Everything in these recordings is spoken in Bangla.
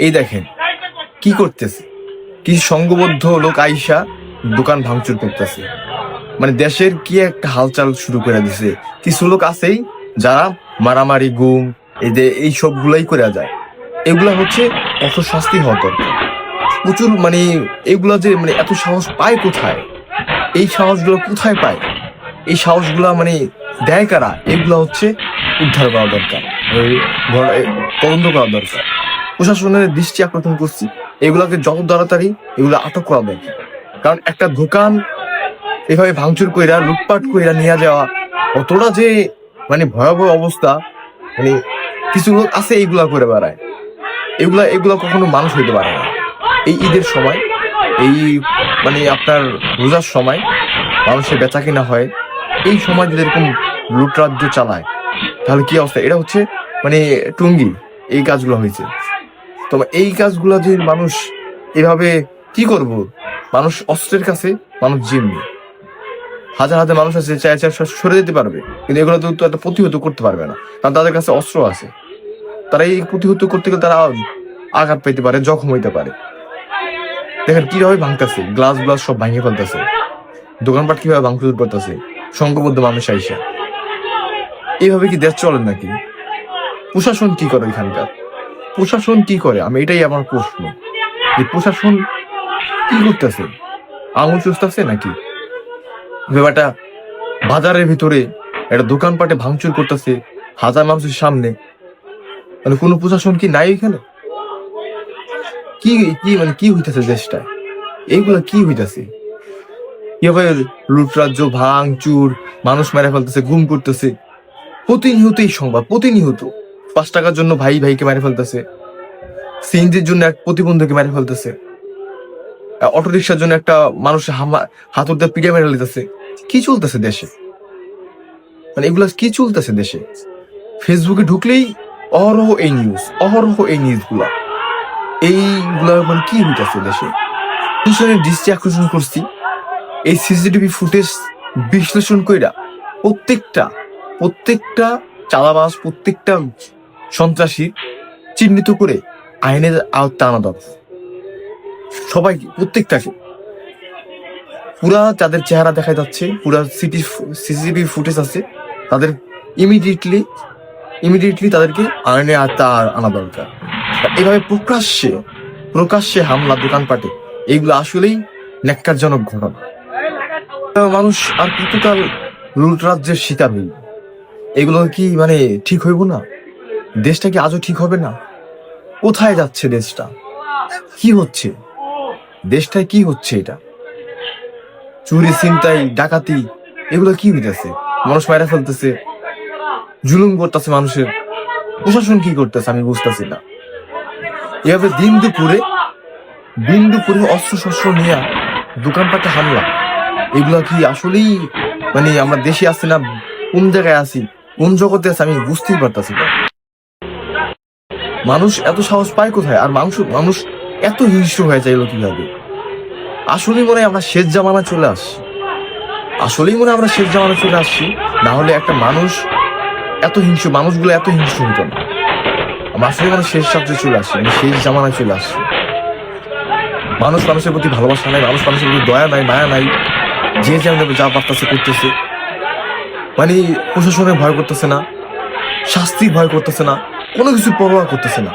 এই দেখেন কি করতেছে, কি সংঘবদ্ধ লোক আইসা দোকান ভাঙচুর করতেছে। মানে দেশের কি একটা হালচাল শুরু করে দিছে। কিছু লোক আছেই যারা মারামারি, গুম, এই যে এই সবগুলাই করে যায়। এগুলা হচ্ছে এত শাস্তি হওয়া দরকার প্রচুর। মানে এগুলা যে মানে এত সাহস পায় কোথায়, এই সাহসগুলো কোথায় পায়, এই সাহসগুলা মানে দেয় কারা, এগুলা হচ্ছে উদ্ধার করা দরকার, তদন্ত করা দরকার। প্রশাসনের দৃষ্টি আকর্ষণ করছি, এগুলাকে যত তাড়াতাড়ি এগুলো আটক করা দরকার। কারণ একটা দোকান এভাবে ভাঙচুর কইরা, লুটপাট কইরা নিয়ে যাওয়া অতটা যে মানে ভয়াবহ অবস্থা। মানে কিছু লোক আছে এইগুলা করে বেড়ায়, এগুলা কখনো মানুষ হইতে পারে না। এই ঈদের সময়, এই মানে আপনার রোজার সময় মানুষের বেচা কিনা হয়, এই সময় যদি এরকম লুটরাজ্য চালায় তাহলে কি অবস্থা। এটা হচ্ছে মানে টুঙ্গি এই কাজগুলো হয়েছে। তো এই কাজগুলো যে মানুষ এভাবে কি করব, মানুষ অস্ত্রের কাছে মানুষ জিম্মি। হাজার হাজার মানুষ আছে চায় সরে যেতে পারবে, কিন্তু এগুলো তো একটা প্রতিহত করতে পারবে না, কারণ তাদের কাছে অস্ত্র আছে। তারা এই প্রতিহত করতে গেলে তারা আঘাত পেতে পারে, জখম হইতে পারে। দেখেন কিভাবে ভাঙতেছে, গ্লাস সব ভাঙিয়ে ফেলতেছে, দোকানপাট কিভাবে ভাঙচুর করতেছে সংঘবদ্ধ মানুষ আইসা। এইভাবে কি দেশ চলে নাকি? প্রশাসন কি করে এখানকার? প্রশাসন কি করে? আমি এটাই আমার প্রশ্ন, যে প্রশাসন কি করতেছে? আঙুল চুষতেছে নাকি? ব্যাপারটা বাজারের ভিতরে একটা দোকানপাটে ভাঙচুর করতেছে হাজার মানুষের সামনে, মানে কোনো প্রশাসন কি নাই এখানে? কি কি মানে কি হইতেছে দেশটায়? এইগুলা কি হইতেছে? কিভাবে লুটরাজ্য, ভাঙচুর, মানুষ মেরে ফেলতেছে, গুম করতেছে, প্রতিনিয়ত এই সংবাদ, প্রতিনিয়ত। 5 টাকার জন্য ভাই ভাইকে মেরে ফেলতেছে, সিএনজির জন্য এক প্রতিবন্ধীকে মেরে ফেলতেছে, অটোরিকশার জন্য একটা মানুষ হাতুড় দিয়ে পিটিয়ে মেরে ফেলতেছে। কি চলতেছে দেশে? মানে এগুলা কি চলতেছে দেশে? ফেসবুকে ঢুকলেই অহরহ এই নিউজগুলা, এইগুলা মানে কি হইতেছে দেশে? প্রশাসনের দৃষ্টি আকর্ষণ করছি, এই সিসিটিভি ফুটেজ বিশ্লেষণ কইরা প্রত্যেকটা চালাবাজ, প্রত্যেকটা সন্ত্রাসী চিহ্নিত করে আইনের আওতায় আনা দরকার। সবাইকে, প্রত্যেকটাকে, পুরা যাদের চেহারা দেখা যাচ্ছে, পুরা সিসিটিভি ফুটেজ আছে, তাদের ইমিডিয়েটলি তাদেরকে আইনের আওতায় আনা দরকার। এভাবে প্রকাশ্যে হামলা দোকানপাটে, এইগুলো আসলেই ন্যাক্কারজনক ঘটনা। মানুষ আর কতকাল লুটরাজ্যের শিকার হইব? এগুলো কি মানে ঠিক হইব না? দেশটা কি আজও ঠিক হবে না? কোথায় যাচ্ছে দেশটা? কি হচ্ছে দেশটায়? কি হচ্ছে এটা? চুরি, ছিনতাই, ডাকাতি, এগুলো কি হইতেছে? মানুষ মারা ফেলতেছে, জুলুম করতেছে মানুষের। প্রশাসন কি করতেছে আমি বুঝতেছি না। এভাবে দিন দুপুরে অস্ত্র শস্ত্র নিয়ে দোকানপাটে হামলা, এগুলা কি আসলেই মানে আমরা দেশে আছি না কোন জায়গায় আছি, কোন জগতে আছে আমি বুঝতেই পারতাছি না। মানুষ এত সাহস পায় কোথায়? আর মানুষ এত হিংস্র হয়ে যাইলো কিভাবে? আসলেই মনে হয় আমরা শেষ জামানায় চলে আসছি। না হলে একটা মানুষ এত হিংস্র, মানুষগুলো এত হিংস্র হতো না। আমরা আসলে মানে শেষ সাবজেক্টে চলে আসছি, মানে শেষ জামানায় চলে আসছি। মানুষ মানুষের প্রতি ভালোবাসা নাই, মানুষ মানুষের প্রতি দয়া নাই, মায়া নাই, যে যেমন যা পারতেছে করতেছে। মানে প্রশাসনের ভয় করতেছে না, শাস্তির ভয় করতেছে না, কোনো কিছু পরোয়া করতেছে না,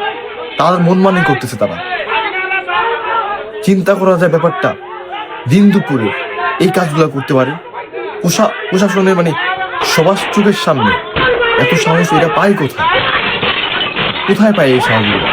তাদের মন মানি করতেছে তারা। চিন্তা করা যায় ব্যাপারটা, দিন দুপুরে এই কাজগুলো করতে পারে প্রশাসনের মানে সবার চোখের সামনে এত সাহস এরা পায় কোথায় পায় এই সাহসগুলো?